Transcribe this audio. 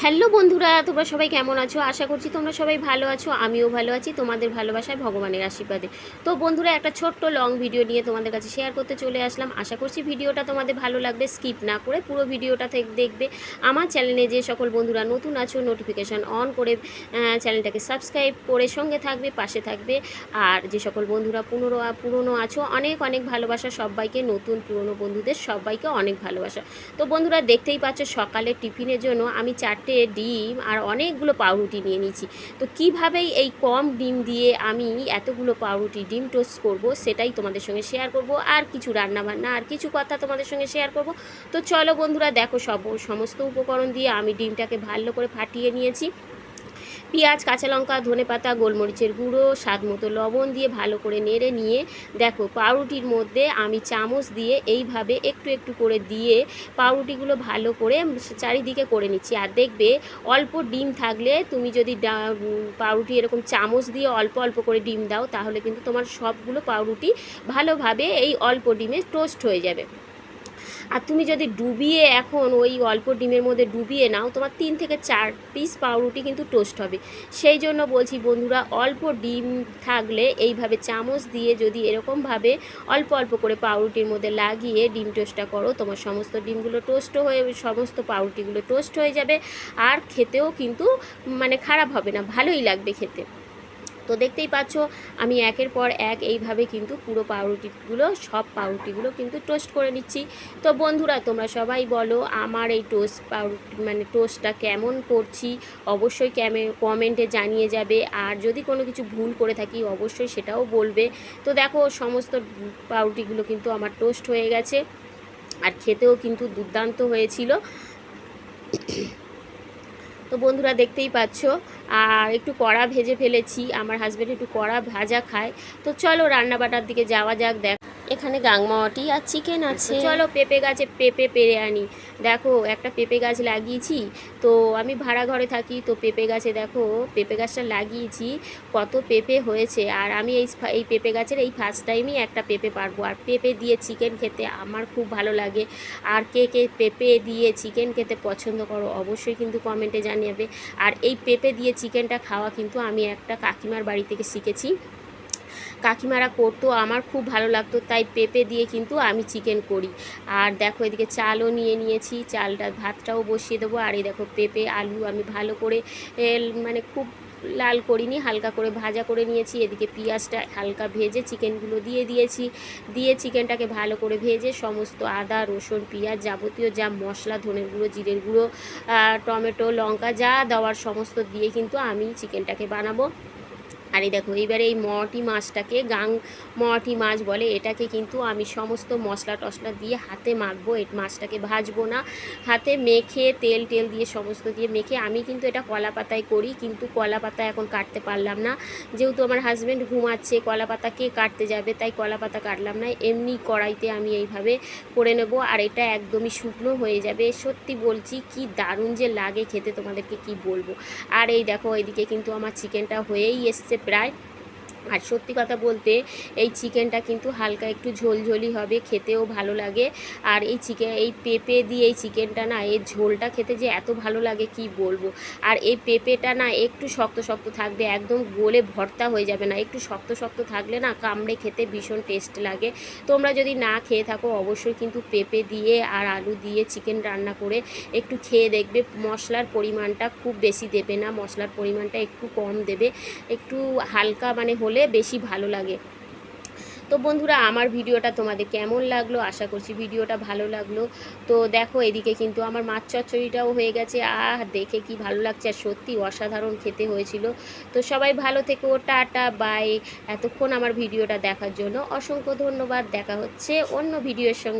Hello বন্ধুরা, তোমরা সবাই কেমন আছো? আশা করছি তোমরা সবাই ভালো আছো, আমিও ভালো আছি তোমাদের ভালোবাসায় ভগবানের আশীর্বাদে। তো বন্ধুরা, একটা ছোট্ট লং ভিডিও নিয়ে তোমাদের কাছে শেয়ার করতে চলে আসলাম। আশা করছি ভিডিওটা তোমাদের ভালো লাগবে, স্কিপ না করে পুরো ভিডিওটা থেকে দেখবে। আমার চ্যানেলে যে সকল বন্ধুরা নতুন আছো, নোটিফিকেশান অন করে চ্যানেলটাকে সাবস্ক্রাইব করে সঙ্গে থাকবে, পাশে থাকবে। আর যে সকল বন্ধুরা পুরনো আছো, অনেক অনেক ভালোবাসা সবাইকে, নতুন পুরনো বন্ধুদের সবাইকে অনেক ভালোবাসা। তো বন্ধুরা, দেখতেই পাচ্ছ সকালে টিফিনের জন্য আমি 4টে ডিম আর অনেকগুলো পাউরুটি নিয়ে নিয়েছি। তো কীভাবেই এই কম ডিম দিয়ে আমি এতগুলো পাউরুটি ডিম টোস্ট করব সেটাই তোমাদের সঙ্গে শেয়ার করব, আর কিছু রান্নাবান্না আর কিছু কথা তোমাদের সঙ্গে শেয়ার করব। তো চলো বন্ধুরা, দেখো সমস্ত উপকরণ দিয়ে আমি ডিমটাকে ভালো করে ফাটিয়ে নিয়েছি। পেঁয়াজ, কাঁচা লঙ্কা, ধনেপাতা, গোলমরিচের গুঁড়ো, স্বাদ মতো লবণ দিয়ে ভালো করে নেড়ে নিয়ে দেখো পাউরুটির মধ্যে আমি চামচ দিয়ে এইভাবে একটু একটু করে দিয়ে পাউরুটিগুলো ভালো করে চারিদিকে করে নিচ্ছি। আর দেখবে অল্প ডিম থাকলে তুমি যদি পাউরুটি এরকম চামচ দিয়ে অল্প অল্প করে ডিম দাও, তাহলে কিন্তু তোমার সবগুলো পাউরুটি ভালোভাবে এই অল্প ডিমে টোস্ট হয়ে যাবে। আর তুমি যদি ডুবিয়ে এখন ওই অল্প ডিমের মধ্যে ডুবিয়ে নাও, তোমার 3 থেকে 4 পিস পাউরুটি কিন্তু টোস্ট হবে। সেই জন্য বলছি বন্ধুরা, অল্প ডিম থাকলে এইভাবে চামচ দিয়ে যদি এরকমভাবে অল্প অল্প করে পাউরুটির মধ্যে লাগিয়ে ডিম টোস্টটা করো, তোমার সমস্ত ডিমগুলো টোস্ট হয়ে সমস্ত পাউরুটিগুলো টোস্ট হয়ে যাবে। আর খেতেও কিন্তু খারাপ হবে না, ভালোই লাগবে খেতে। তো দেখতেই পাচ্ছ আমি একের পর এক এইভাবে কিন্তু পুরো সব পাউরুটিগুলো কিন্তু টোস্ট করে নিচ্ছি। তো বন্ধুরা, তোমরা সবাই বলো আমার এই টোস্টটা কেমন করছি, অবশ্যই কমেন্টে জানিয়ে যাবে। আর যদি কোনো কিছু ভুল করে থাকি অবশ্যই সেটাও বলবে। তো দেখো সমস্ত পাউরুটিগুলো কিন্তু আমার টোস্ট হয়ে গেছে, আর খেতেও কিন্তু দুর্দান্ত হয়েছিল। তো বন্ধুরা, দেখতেই পাচ্ছ আর একটু কড়া ভেজে ফেলেছি, আমার হাজব্যান্ড একটু কড়া ভাজা খায়। তো চলো রান্নাবাটার দিকে যাওয়া যাক। এখানে গাংমাটি আর চিকেন আছে। চলো পেঁপে গাছে পেঁপে পেরে আনি। দেখো একটা পেঁপে গাছ লাগিয়েছি, তো আমি ভাড়া ঘরে থাকি, তো পেঁপে গাছে দেখো পেঁপে গাছটা লাগিয়েছি, কত পেঁপে হয়েছে। আর আমি এই পেঁপে গাছের এই ফার্স্ট টাইমই একটা পেঁপে পারবো। আর পেঁপে দিয়ে চিকেন খেতে আমার খুব ভালো লাগে। আর কে কে পেঁপে দিয়ে চিকেন খেতে পছন্দ করো অবশ্যই কিন্তু কমেন্টে জানাবে। আর এই পেঁপে দিয়ে চিকেনটা খাওয়া কিন্তু আমি একটা কাকিমার বাড়ি থেকে শিখেছি। কাকিমারা করতো, আমার খুব ভালো লাগতো, তাই পেঁপে দিয়ে কিন্তু আমি চিকেন করি। আর দেখো এদিকে চালও নিয়ে নিয়েছি, ভাতটাও বসিয়ে দেবো। আর এই দেখো পেঁপে আলু আমি ভালো করে খুব লাল করিনি, হালকা করে ভাজা করে নিয়েছি। এদিকে পেঁয়াজটা হালকা ভেজে চিকেনগুলো দিয়ে চিকেনটাকে ভালো করে ভেজে সমস্ত আদা রসুন পেঁয়াজ যাবতীয় যা মশলা, ধনের গুঁড়ো, জিরের গুঁড়ো, টমেটো, লঙ্কা যা দেওয়ার সমস্ত দিয়ে কিন্তু আমি চিকেনটাকে বানাবো। আর এই দেখো এইবারে এই মাছটাকে মটি মাছ বলে, এটাকে কিন্তু আমি সমস্ত মশলা টশলা দিয়ে হাতে মাখবো। এই মাছটাকে ভাজবো না, হাতে মেখে তেল দিয়ে সমস্ত দিয়ে মেখে আমি কিন্তু এটা কলা পাতায় করি। কিন্তু কলা পাতা এখন কাটতে পারলাম না, যেহেতু আমার হাজব্যান্ড ঘুমাচ্ছে, কলা পাতা কে কাটতে যাবে, তাই কলা পাতা কাটলাম না। এমনি কড়াইতে আমি এইভাবে করে নেব। আর এটা একদমই শুকনো হয়ে যাবে। সত্যি বলছি কি দারুণ যে লাগে খেতে, তোমাদেরকে কি বলবো। আর এই দেখো এদিকে কিন্তু আমার চিকেনটা হয়েই এসছে প্রায়। আর সত্যি কথা বলতে এই চিকেনটা কিন্তু হালকা একটু ঝোলঝোলি হবে, খেতেও ভালো লাগে। আর এই পেঁপে দিয়ে এই চিকেনটা না, এর ঝোলটা খেতে যে এত ভালো লাগে কি বলবো। আর এই পেঁপেটা না একটু শক্ত শক্ত থাকবে, একদম গলে ভর্তা হয়ে যাবে না, একটু শক্ত শক্ত থাকলে না কামড়ে খেতে ভীষণ টেস্ট লাগে। তোমরা যদি না খেয়ে থাকো অবশ্যই কিন্তু পেঁপে দিয়ে আর আলু দিয়ে চিকেন রান্না করে একটু খেয়ে দেখবে। মশলার পরিমাণটা খুব বেশি দেবে না, মশলার পরিমাণটা একটু কম দেবে, একটু হালকা হলে বেশি ভালো লাগে। তো বন্ধুরা, আমার ভিডিওটা তোমাদের কেমন লাগলো, আশা করছি ভিডিওটা ভালো লাগলো। তো দেখো এদিকে কিন্তু আমার মাছ চচ্চড়িটাও হয়ে গেছে, দেখে কি ভালো লাগছে, আর সত্যি অসাধারণ খেতে হয়েছিল। তো সবাই ভালো থেকো, টাটা বাই। এতক্ষণ আমার ভিডিওটা দেখার জন্য অসংখ্য ধন্যবাদ। দেখা হচ্ছে অন্য ভিডিওর সঙ্গে।